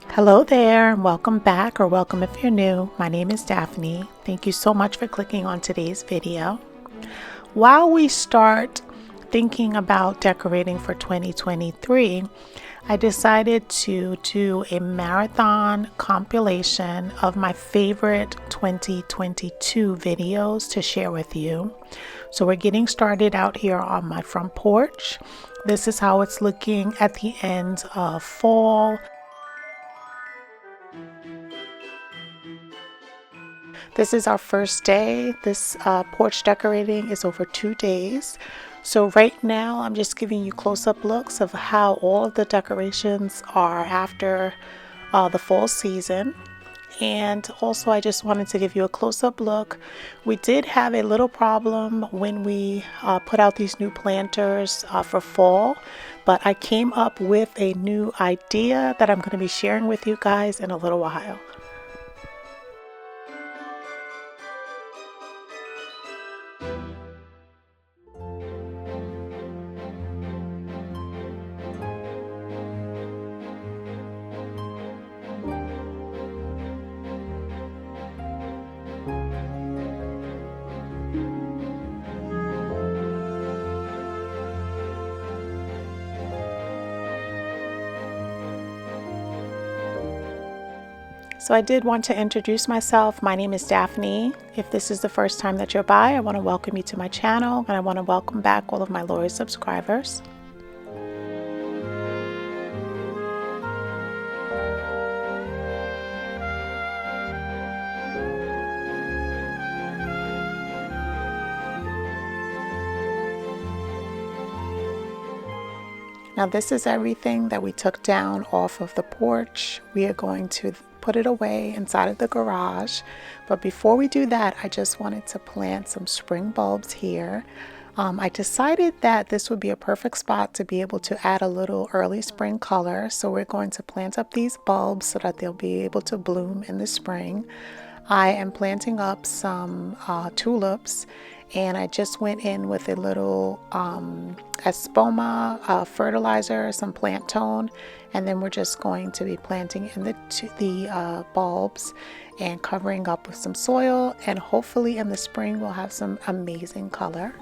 Hello there, and welcome back, or welcome if you're new. My name is Daphne. Thank you so much for clicking on today's video. While we start thinking about decorating for 2023, I decided to do a marathon compilation of my favorite 2022 videos to share with you. So we're getting started out here on my front porch. This is how it's looking at the end of fall. This is our first day. This porch decorating is over 2 days. So right now I'm just giving you close-up looks of how all of the decorations are after the fall season. And also I just wanted to give you a close-up look. We did have a little problem when we put out these new planters for fall, but I came up with a new idea that I'm going to be sharing with you guys in a little while. So I did want to introduce myself. My name is Daphne. If this is the first time that you're by, I want to welcome you to my channel, and I want to welcome back all of my loyal subscribers. Now this is everything that we took down off of the porch. We are going to put it away inside of the garage. But before we do that, I just wanted to plant some spring bulbs here. I decided that this would be a perfect spot to be able to add a little early spring color. So we're going to plant up these bulbs so that they'll be able to bloom in the spring. I am planting up some tulips, and I just went in with a little espoma fertilizer, some plant tone, and then we're just going to be planting in the bulbs and covering up with some soil, and hopefully in the spring we'll have some amazing color.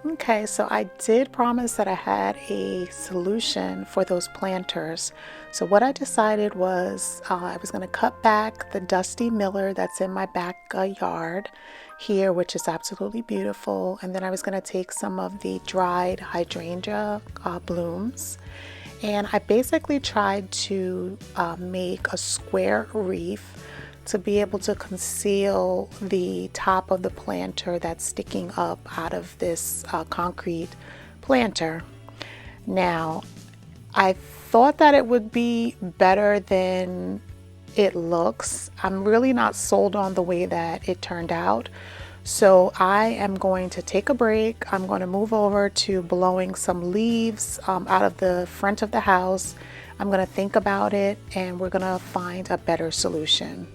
Okay, so I did promise that I had a solution for those planters. So what I decided was I was going to cut back the dusty miller that's in my backyard here, which is absolutely beautiful. And then I was going to take some of the dried hydrangea blooms. And I basically tried to make a square wreath to be able to conceal the top of the planter that's sticking up out of this concrete planter. Now, I thought that it would be better than it looks. I'm really not sold on the way that it turned out. So I am going to take a break. I'm going to move over to blowing some leaves out of the front of the house. I'm going to think about it, and we're going to find a better solution.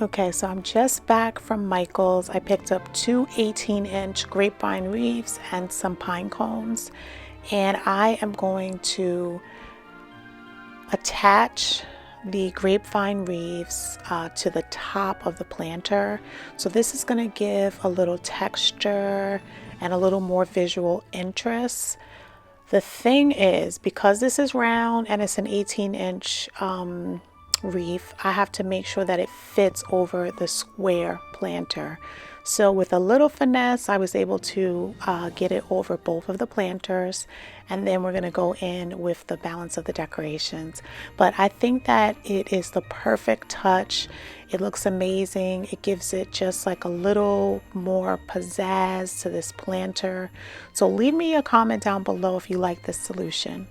Okay, so I'm just back from Michael's. I picked up two 18-inch grapevine wreaths and some pine cones, and I am going to attach the grapevine wreaths to the top of the planter. So this is going to give a little texture and a little more visual interest. The thing is, because this is round and it's an 18-inch wreath, I have to make sure that it fits over the square planter. So with a little finesse, I was able to get it over both of the planters, and then we're going to go in with the balance of the decorations. But I think that it is the perfect touch. It looks amazing. It gives it just like a little more pizzazz to this planter. So leave me a comment down below if you like this solution.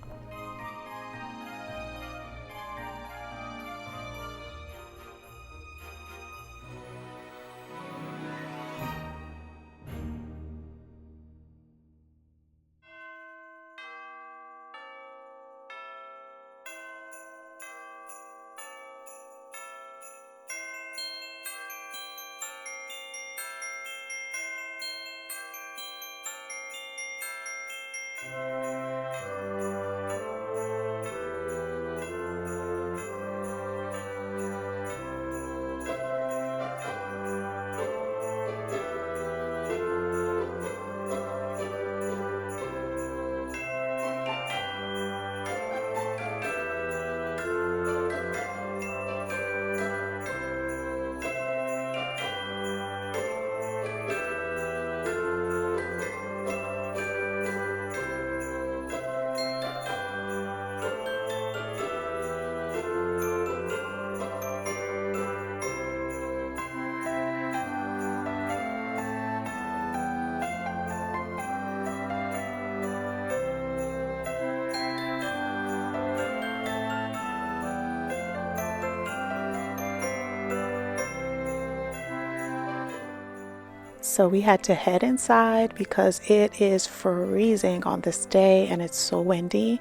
So we had to head inside because it is freezing on this day and it's so windy.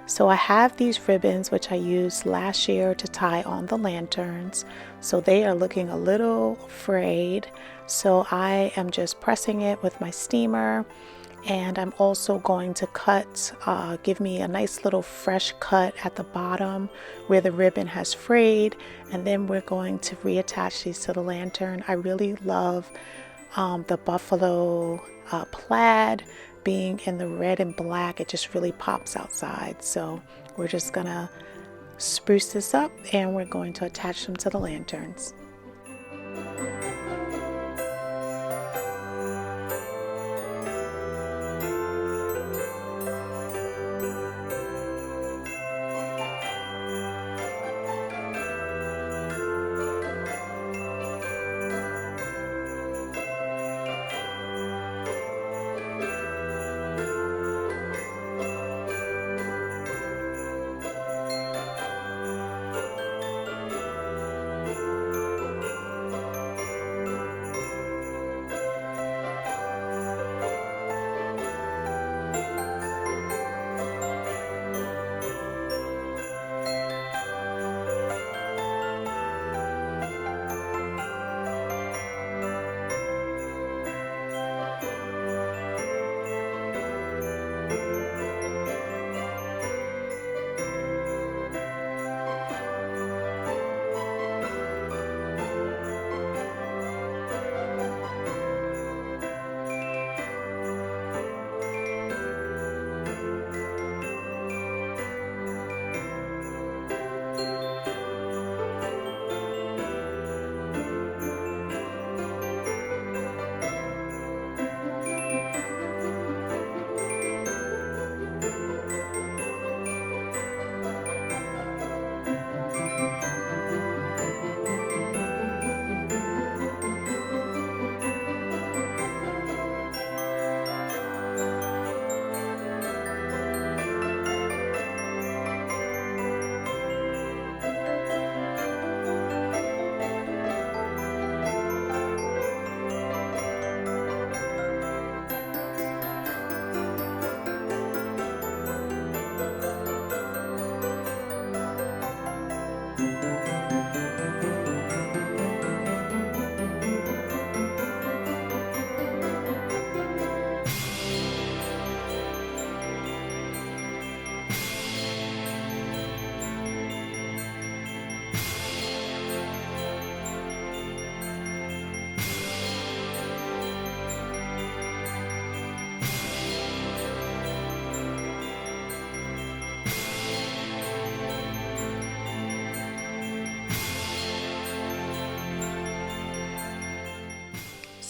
So I have these ribbons which I used last year to tie on the lanterns. So they are looking a little frayed. So I am just pressing it with my steamer, and I'm also going to cut, give me a nice little fresh cut at the bottom where the ribbon has frayed, and then we're going to reattach these to the lantern. I really love the buffalo plaid being in the red and black. It just really pops outside. So we're just gonna spruce this up and we're going to attach them to the lanterns.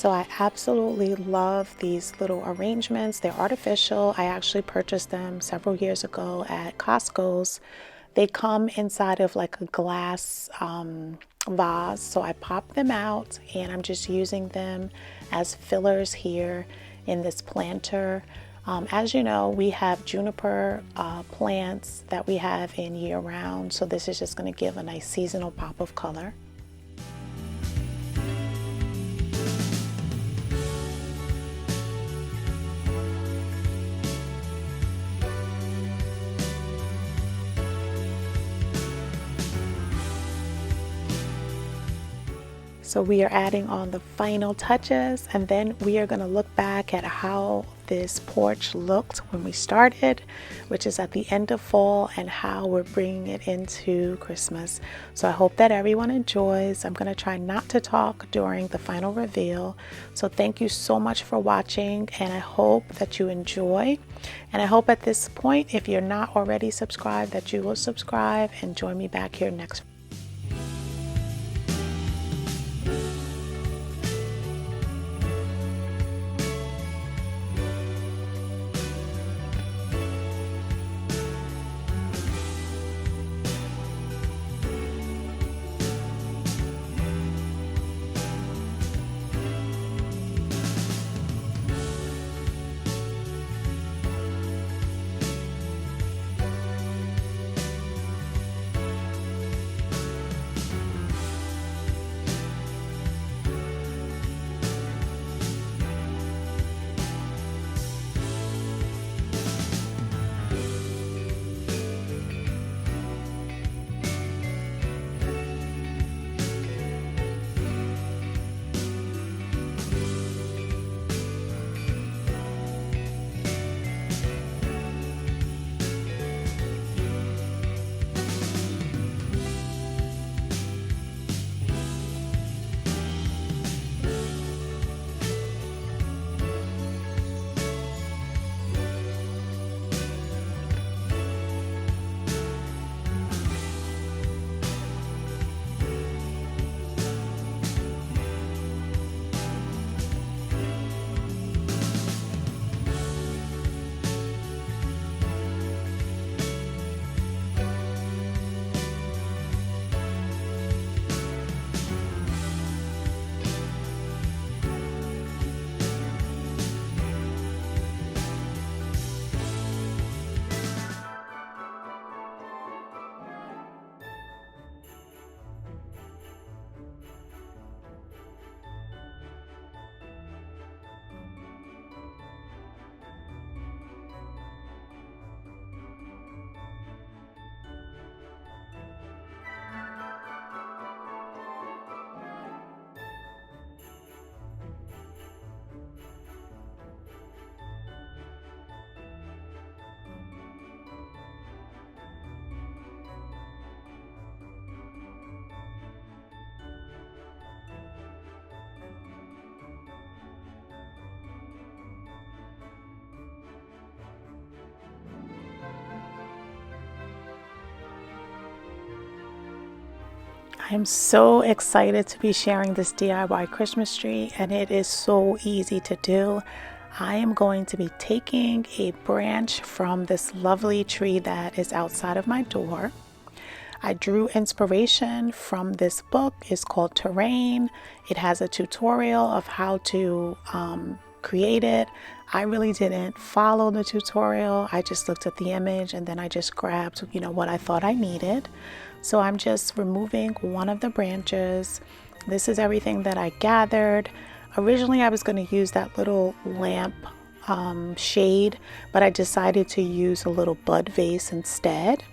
So I absolutely love these little arrangements. They're artificial. I actually purchased them several years ago at Costco's. They come inside of like a glass vase. So I pop them out and I'm just using them as fillers here in this planter. As you know, we have juniper plants that we have in year round. So this is just going to give a nice seasonal pop of color. So we are adding on the final touches, and then we are going to look back at how this porch looked when we started, which is at the end of fall, and how we're bringing it into Christmas. So I hope that everyone enjoys. I'm going to try not to talk during the final reveal. So thank you so much for watching, and I hope that you enjoy. And I hope at this point, if you're not already subscribed, that you will subscribe and join me back here next. I am so excited to be sharing this DIY Christmas tree, and it is so easy to do. I am going to be taking a branch from this lovely tree that is outside of my door. I drew inspiration from this book. It's called Terrain. It has a tutorial of how to create it. I really didn't follow the tutorial. I just looked at the image and then I just grabbed, what I thought I needed. So I'm just removing one of the branches. This is everything that I gathered. Originally, I was going to use that little lamp shade, but I decided to use a little bud vase instead.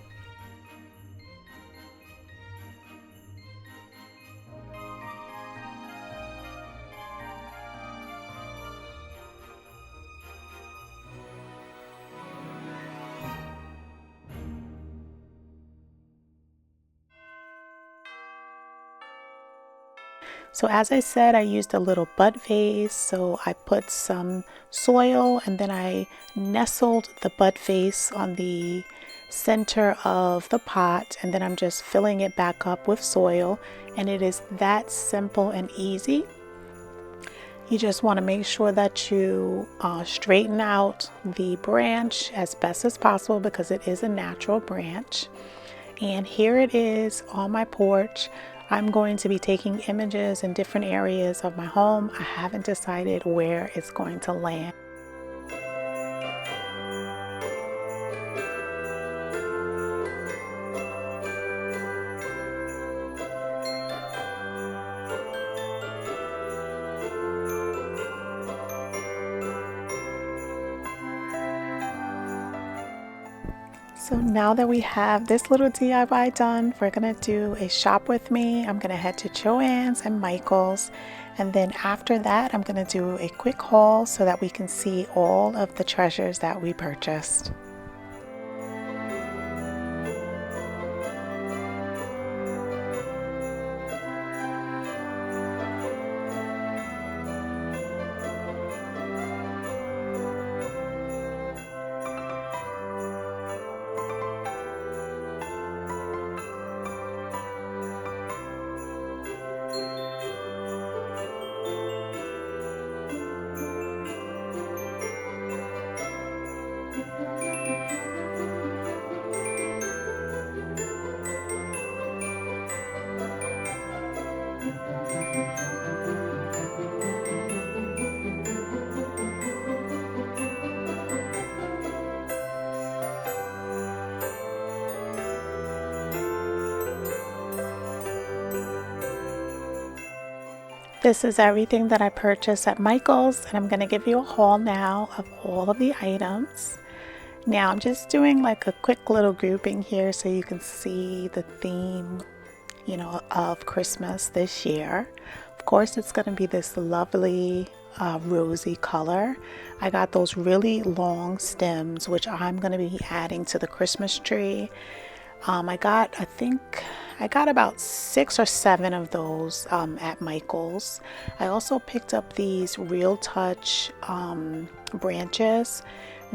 So as I said, I used a little bud vase. So I put some soil and then I nestled the bud vase on the center of the pot, and then I'm just filling it back up with soil, and it is that simple and easy. You just want to make sure that you straighten out the branch as best as possible because it is a natural branch. And here it is on my porch. I'm going to be taking images in different areas of my home. I haven't decided where it's going to land. So now that we have this little DIY done, we're gonna do a shop with me. I'm gonna head to Joann's and Michael's, and then after that I'm gonna do a quick haul so that we can see all of the treasures that we purchased. This is everything that I purchased at Michael's, and I'm going to give you a haul now of all of the items. Now I'm just doing like a quick little grouping here so you can see the theme, of Christmas this year. Of course, it's going to be this lovely rosy color. I got those really long stems, which I'm going to be adding to the Christmas tree. I think I got about 6 or 7 of those at Michael's. I also picked up these Real Touch branches.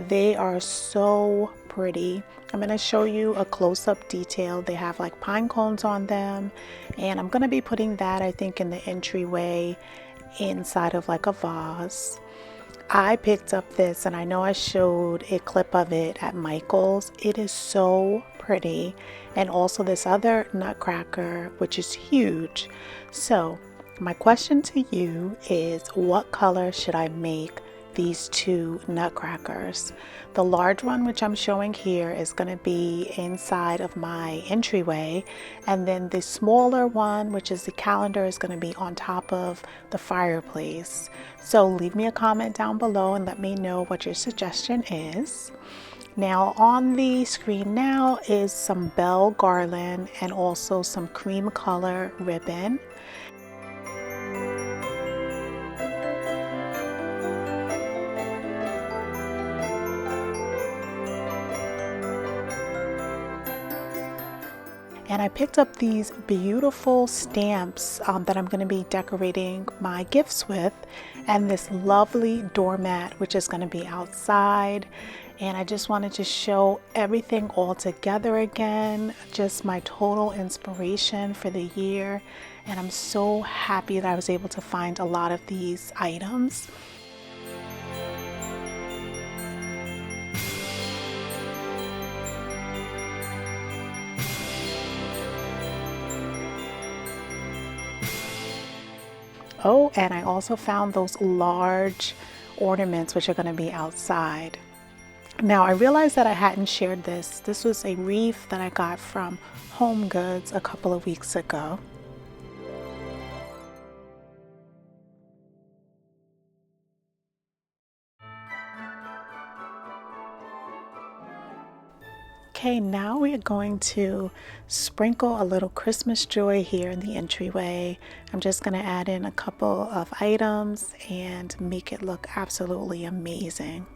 They are so pretty. I'm going to show you a close-up detail. They have like pine cones on them, and I'm going to be putting that, I think, in the entryway inside of like a vase. I picked up this, and I know I showed a clip of it at Michael's. It is so pretty. And also this other nutcracker, which is huge. So my question to you is, what color should I make these 2 nutcrackers? The large one, which I'm showing here, is going to be inside of my entryway, and then the smaller one, which is the calendar, is going to be on top of the fireplace. So leave me a comment down below and let me know what your suggestion is. Now on the screen now is some bell garland and also some cream color ribbon. And I picked up these beautiful stamps that I'm going to be decorating my gifts with, and this lovely doormat, which is going to be outside. And I just wanted to show everything all together again, just my total inspiration for the year. And I'm so happy that I was able to find a lot of these items. Oh, and I also found those large ornaments, which are going to be outside. Now I realized that I hadn't shared this. This was a wreath that I got from Home Goods a couple of weeks ago. Okay, now we're going to sprinkle a little Christmas joy here in the entryway. I'm just going to add in a couple of items and make it look absolutely amazing.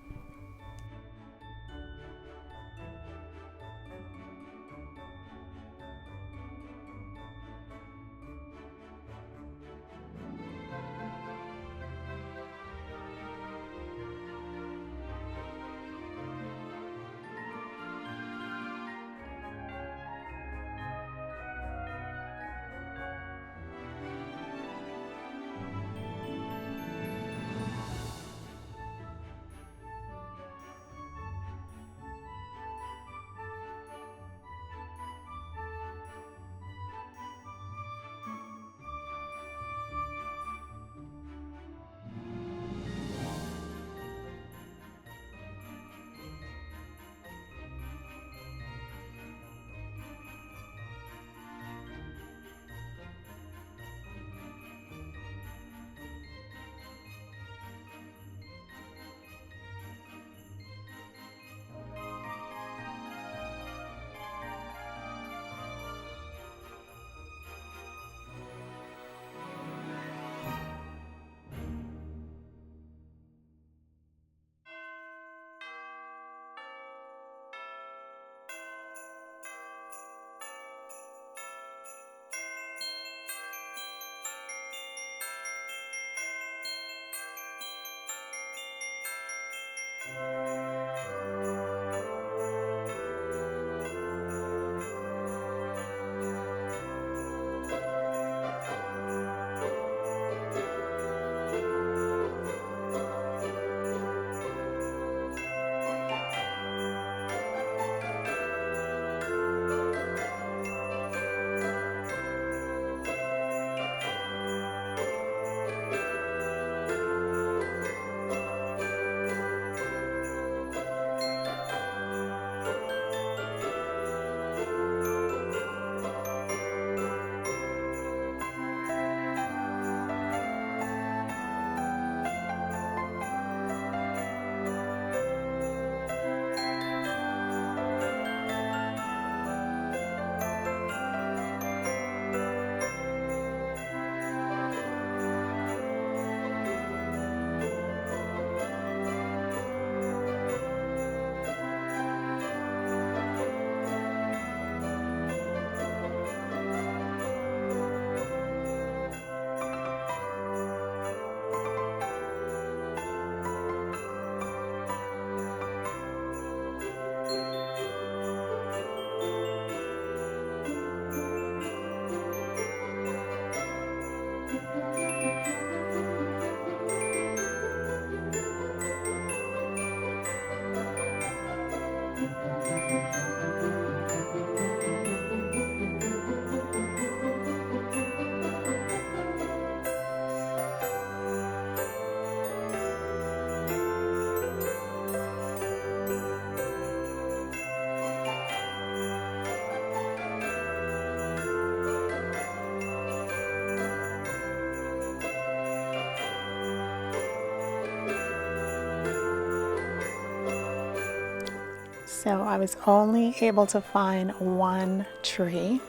So I was only able to find one tree.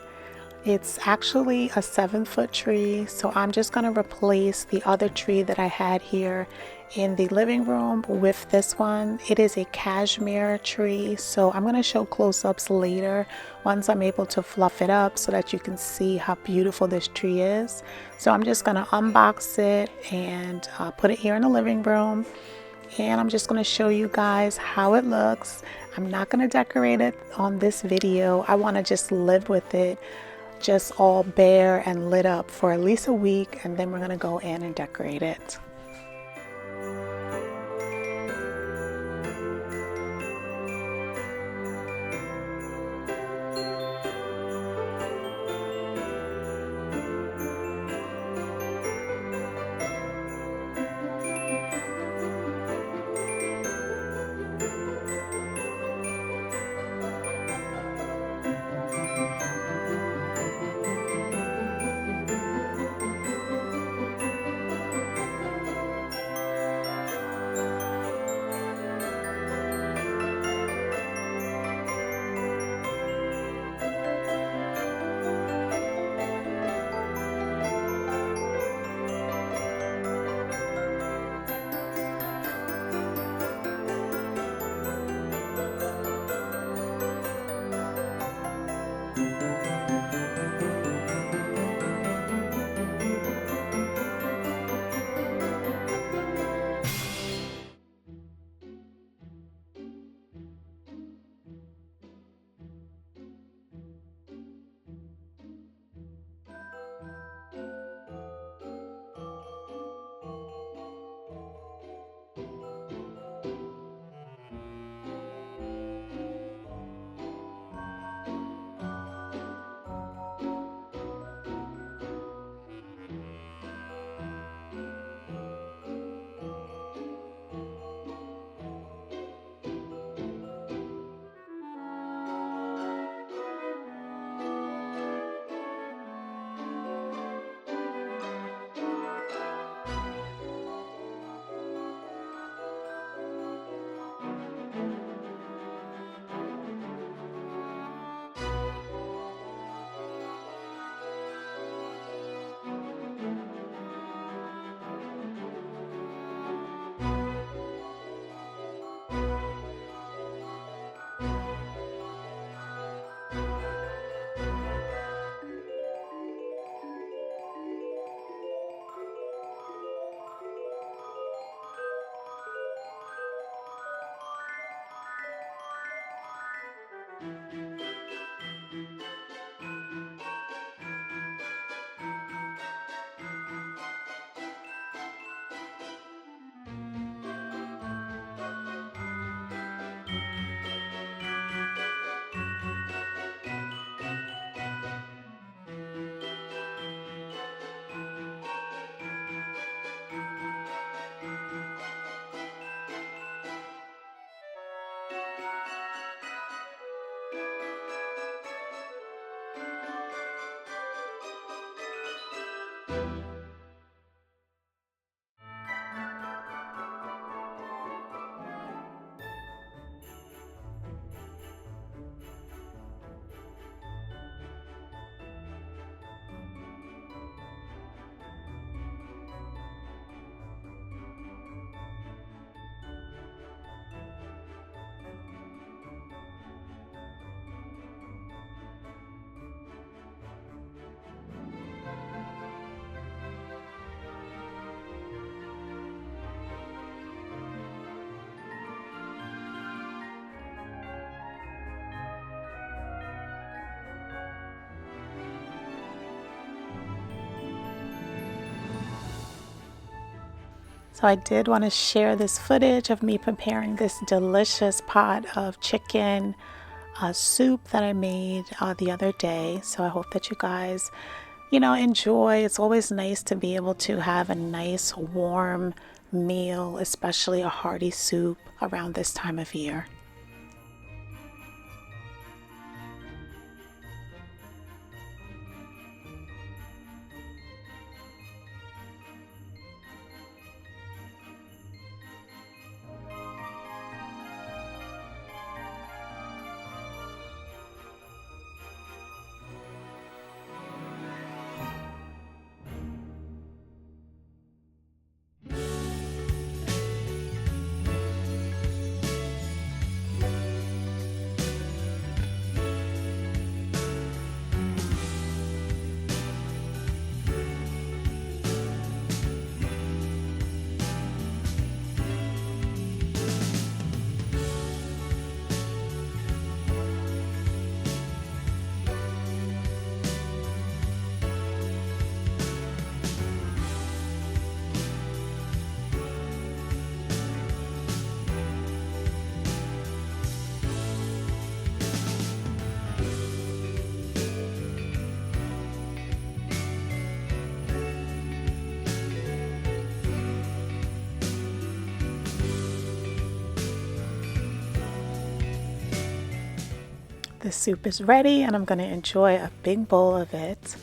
It's actually a 7-foot tree, so I'm just going to replace the other tree that I had here in the living room with this one. It is a cashmere tree, so I'm going to show close-ups later once I'm able to fluff it up so that you can see how beautiful this tree is. So I'm just going to unbox it and put it here in the living room. And I'm just going to show you guys how it looks. I'm not going to decorate it on this video. I want to just live with it, just all bare and lit up for at least a week, and then we're going to go in and decorate it. So I did want to share this footage of me preparing this delicious pot of chicken soup that I made the other day. So I hope that you guys, enjoy. It's always nice to be able to have a nice warm meal, especially a hearty soup around this time of year. The soup is ready and I'm going to enjoy a big bowl of it.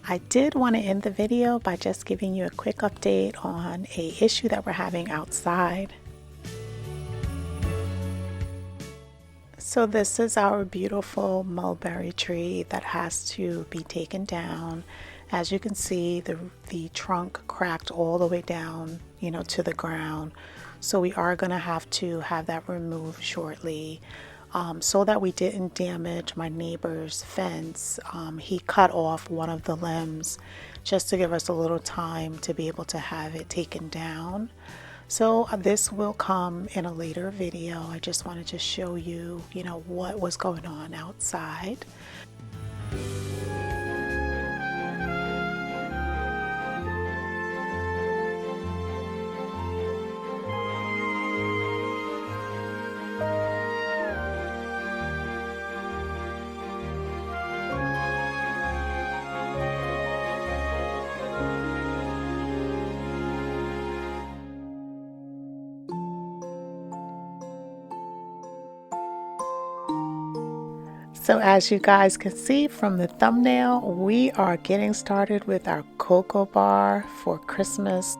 I did want to end the video by just giving you a quick update on an issue that we're having outside. So this is our beautiful mulberry tree that has to be taken down. As you can see, the trunk cracked all the way down, to the ground. So we are going to have that removed shortly. So that we didn't damage my neighbor's fence. He cut off one of the limbs just to give us a little time to be able to have it taken down. So this will come in a later video. I just wanted to show you, what was going on outside. So as you guys can see from the thumbnail, we are getting started with our cocoa bar for Christmas.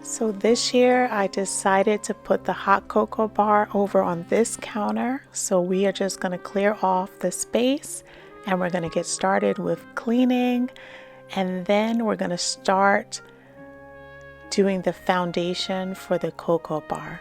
So this year I decided to put the hot cocoa bar over on this counter. So we are just going to clear off the space and we're going to get started with cleaning, and then we're going to start doing the foundation for the cocoa bar.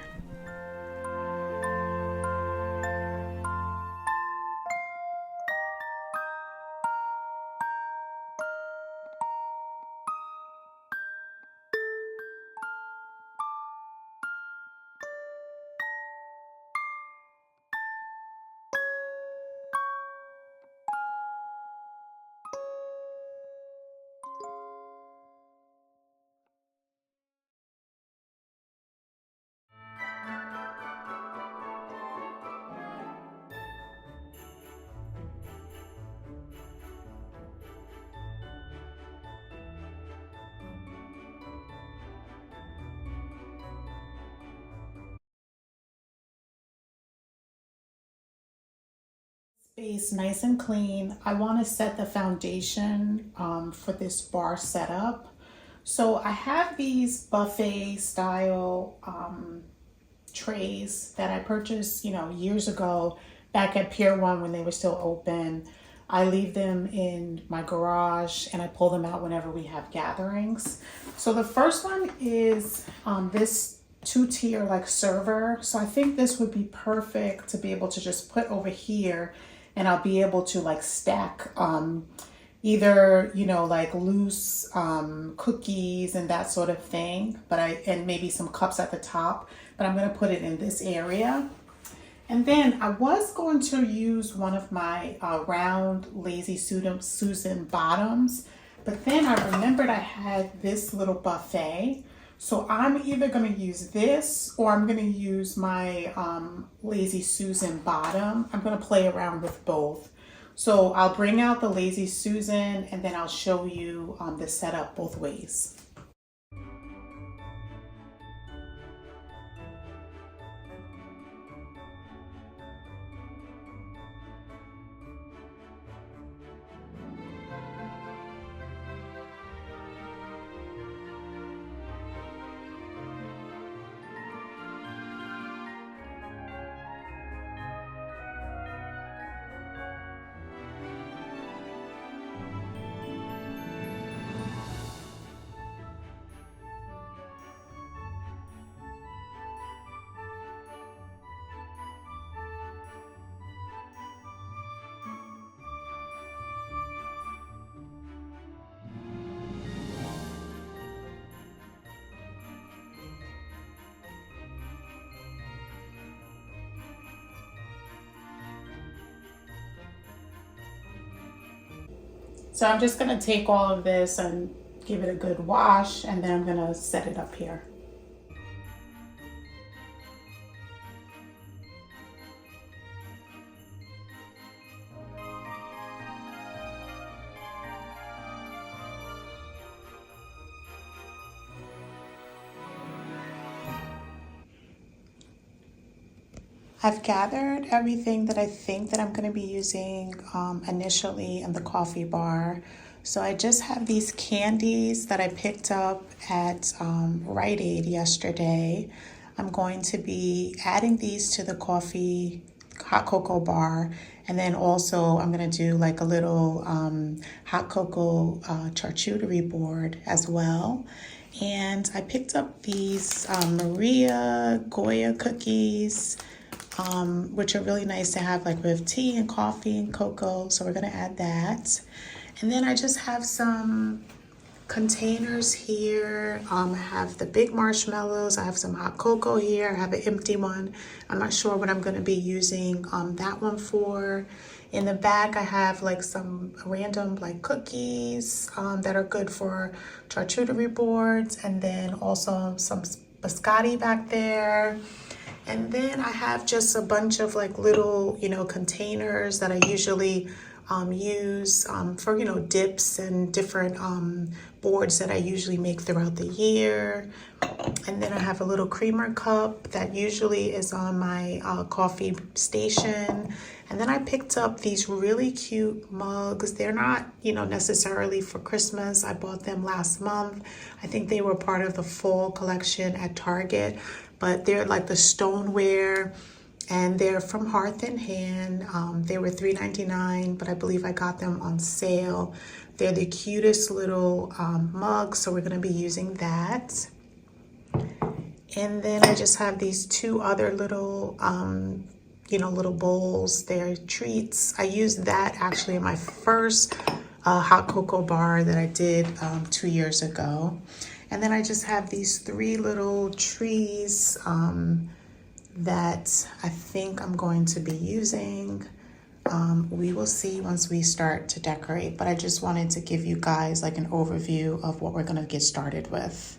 Space nice and clean. I want to set the foundation for this bar setup. So I have these buffet style trays that I purchased, years ago back at Pier 1 when they were still open. I leave them in my garage and I pull them out whenever we have gatherings. So the first one is this two-tier like server. So I think this would be perfect to be able to just put over here, and I'll be able to like stack either, you know, like loose cookies and that sort of thing, and maybe some cups at the top, but I'm going to put it in this area. And then I was going to use one of my round Lazy Susan bottoms, but then I remembered I had this little buffet. So I'm either going to use this or I'm going to use my Lazy Susan bottom. I'm going to play around with both. So I'll bring out the Lazy Susan and then I'll show you the setup both ways. So I'm just going to take all of this and give it a good wash, and then I'm going to set it up here. I've gathered everything that I think that I'm going to be using initially in the coffee bar. So I just have these candies that I picked up at Rite Aid yesterday. I'm going to be adding these to the coffee hot cocoa bar, and then also I'm going to do like a little hot cocoa charcuterie board as well. And I picked up these Maria Goya cookies, which are really nice to have like with tea and coffee and cocoa. So we're gonna add that. And then I just have some containers here. I have the big marshmallows. I have some hot cocoa here. I have an empty one. I'm not sure what I'm gonna be using that one for. In the back, I have like some random like cookies that are good for charcuterie boards. And then also some biscotti back there. And then I have just a bunch of like little, you know, containers that I usually use for, you know, dips and different boards that I usually make throughout the year. And then I have a little creamer cup that usually is on my coffee station. And then I picked up these really cute mugs. They're not, you know, necessarily for Christmas. I bought them last month. I think they were part of the fall collection at Target, but they're like the stoneware, and they're from Hearth and Hand. They were $3.99, but I believe I got them on sale. They're the cutest little mugs, so we're gonna be using that. And then I just have these two other little, you know, little bowls. They're treats. I used that actually in my first hot cocoa bar that I did 2 years ago. And then I just have these three little trees that I think I'm going to be using. We will see once we start to decorate, but I just wanted to give you guys like an overview of what we're gonna get started with.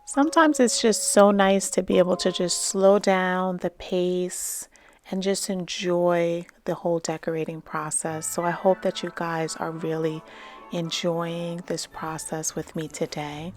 Sometimes it's just so nice to be able to just slow down the pace and just enjoy the whole decorating process. So I hope that you guys are really enjoying this process with me today.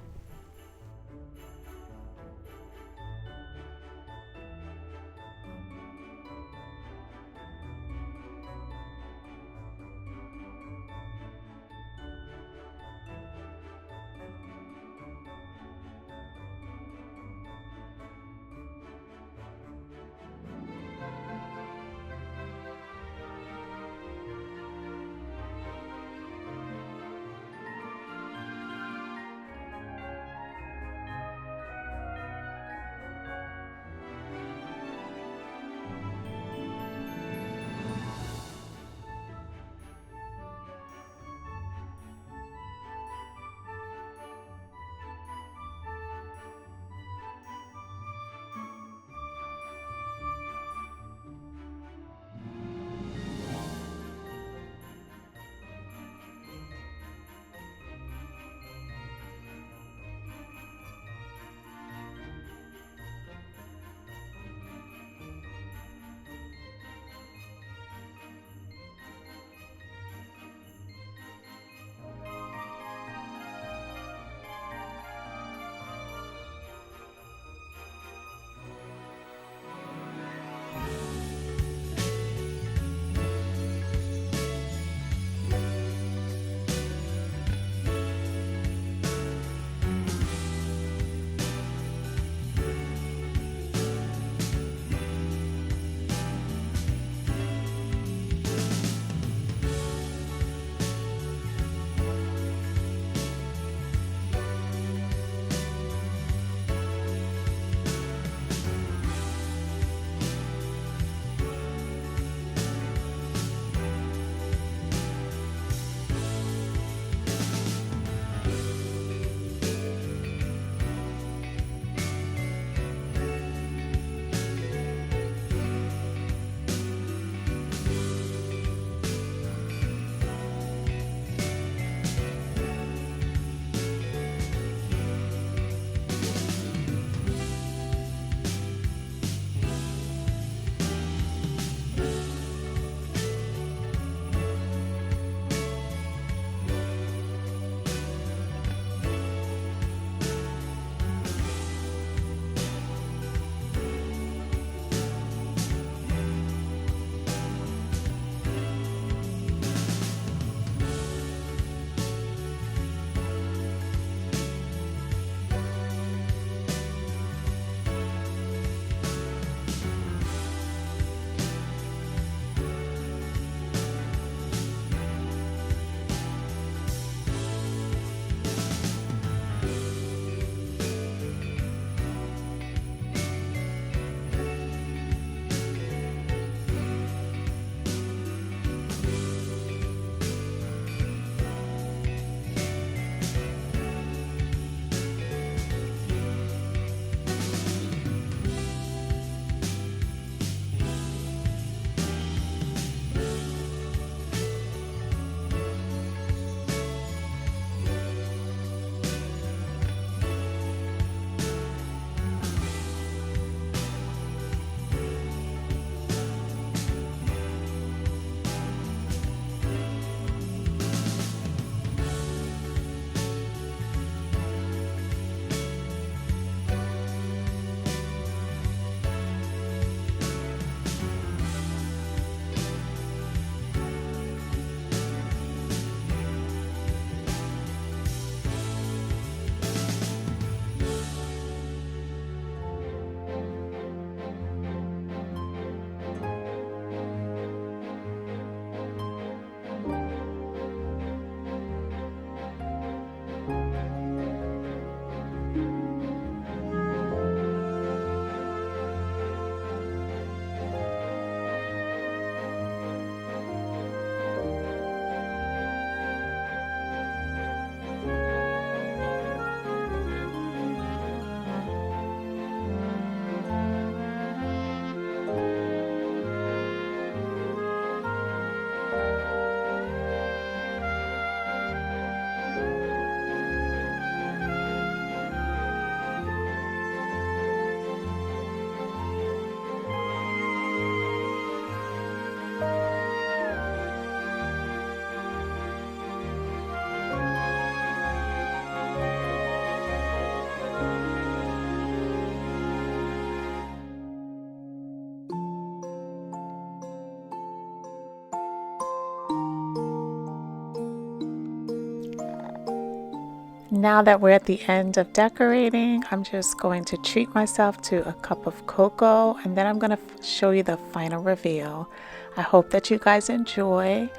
Now that we're at the end of decorating, I'm just going to treat myself to a cup of cocoa, and then I'm going to show you the final reveal. I hope that you guys enjoy.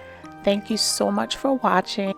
Thank you so much for watching.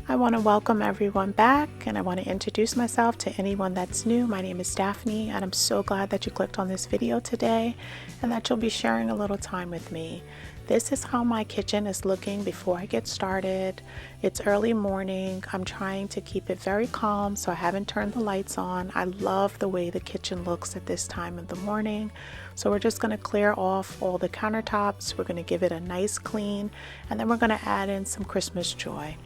I want to welcome everyone back, and I want to introduce myself to anyone that's new. My name is Daphne, and I'm so glad that you clicked on this video today and that you'll be sharing a little time with me. This is how my kitchen is looking before I get started. It's early morning. I'm trying to keep it very calm, so I haven't turned the lights on. I love the way the kitchen looks at this time of the morning. So we're just going to clear off all the countertops. We're going to give it a nice clean, and then we're going to add in some Christmas joy.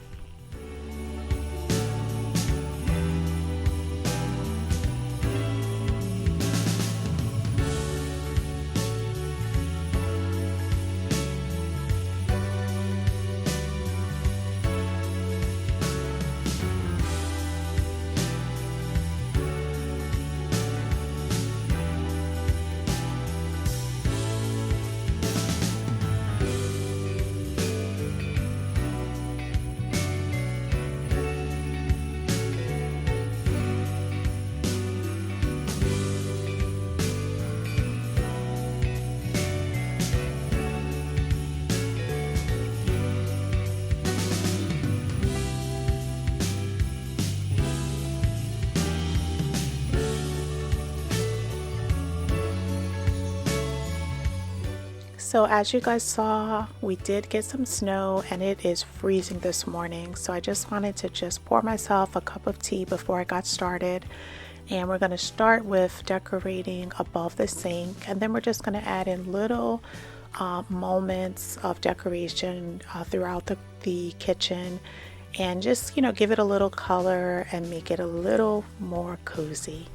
So as you guys saw, we did get some snow and it is freezing this morning. So I just wanted to just pour myself a cup of tea before I got started. And we're going to start with decorating above the sink, and then we're just going to add in little moments of decoration throughout the kitchen, and just, you know, give it a little color and make it a little more cozy.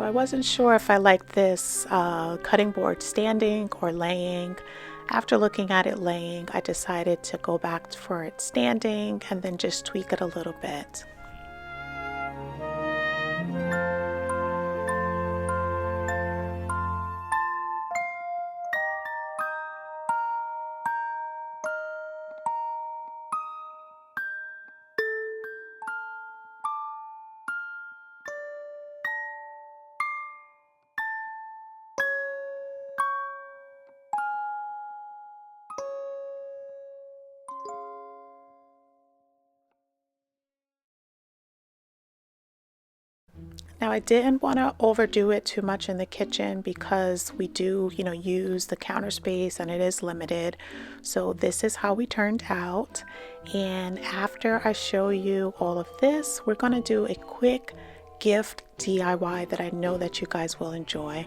I wasn't sure if I liked this cutting board standing or laying. After looking at it laying, I decided to go back for it standing and then just tweak it a little bit. Now I didn't want to overdo it too much in the kitchen because we do, use the counter space and it is limited. So this is how we turned out. And after I show you all of this, we're going to do a quick gift DIY that I know that you guys will enjoy.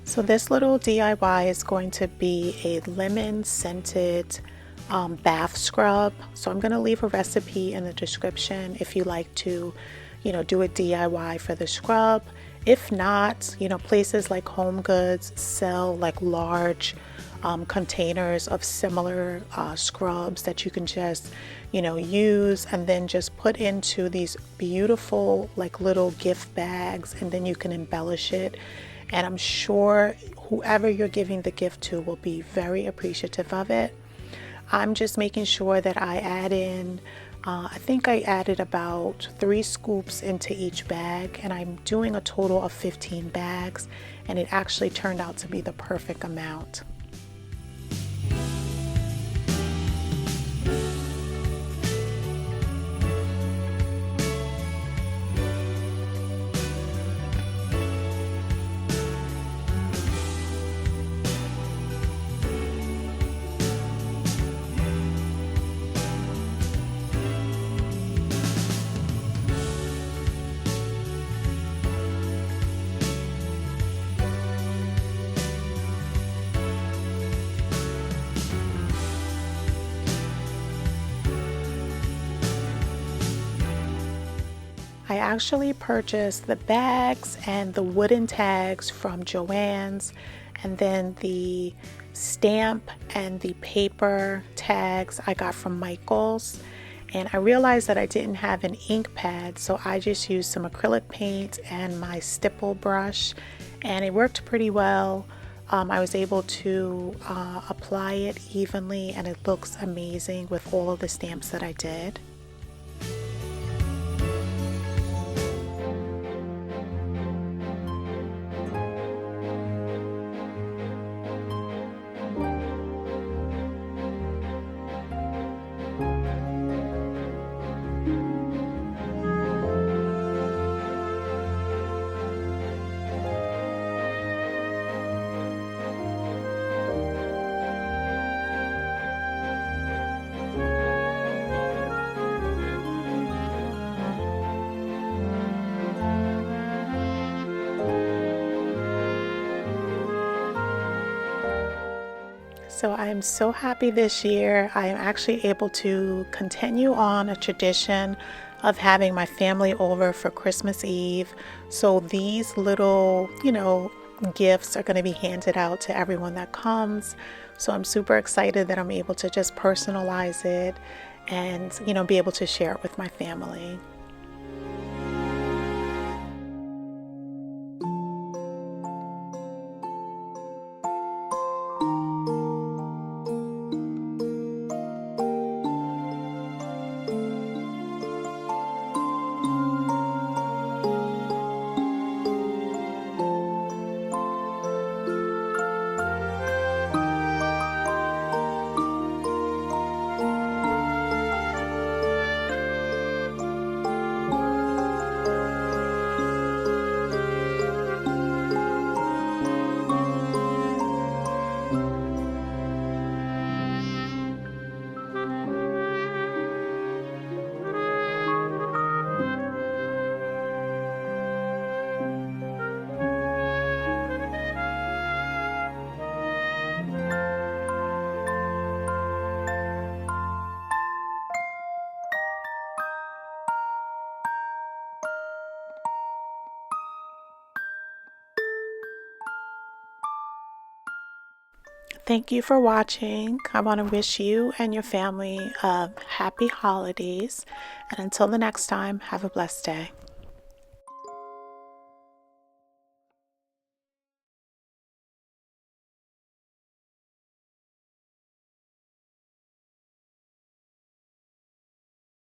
So this little DIY is going to be a lemon scented bath scrub. So I'm going to leave a recipe in the description if you like to, do a DIY for the scrub. If not, places like Home Goods sell like large containers of similar scrubs that you can just, use and then just put into these beautiful like little gift bags, and then you can embellish it. And I'm sure whoever you're giving the gift to will be very appreciative of it. I'm just making sure that I add in, I think I added about 3 scoops into each bag, and I'm doing a total of 15 bags, and it actually turned out to be the perfect amount. I actually purchased the bags and the wooden tags from Joann's, and then the stamp and the paper tags I got from Michael's. And I realized that I didn't have an ink pad, so I just used some acrylic paint and my stipple brush, and it worked pretty well. I was able to apply it evenly, and it looks amazing with all of the stamps that I did. So I am so happy this year. I am actually able to continue on a tradition of having my family over for Christmas Eve. So these little, gifts are going to be handed out to everyone that comes. So I'm super excited that I'm able to just personalize it and, be able to share it with my family. Thank you for watching. I want to wish you and your family happy holidays. And until the next time, have a blessed day.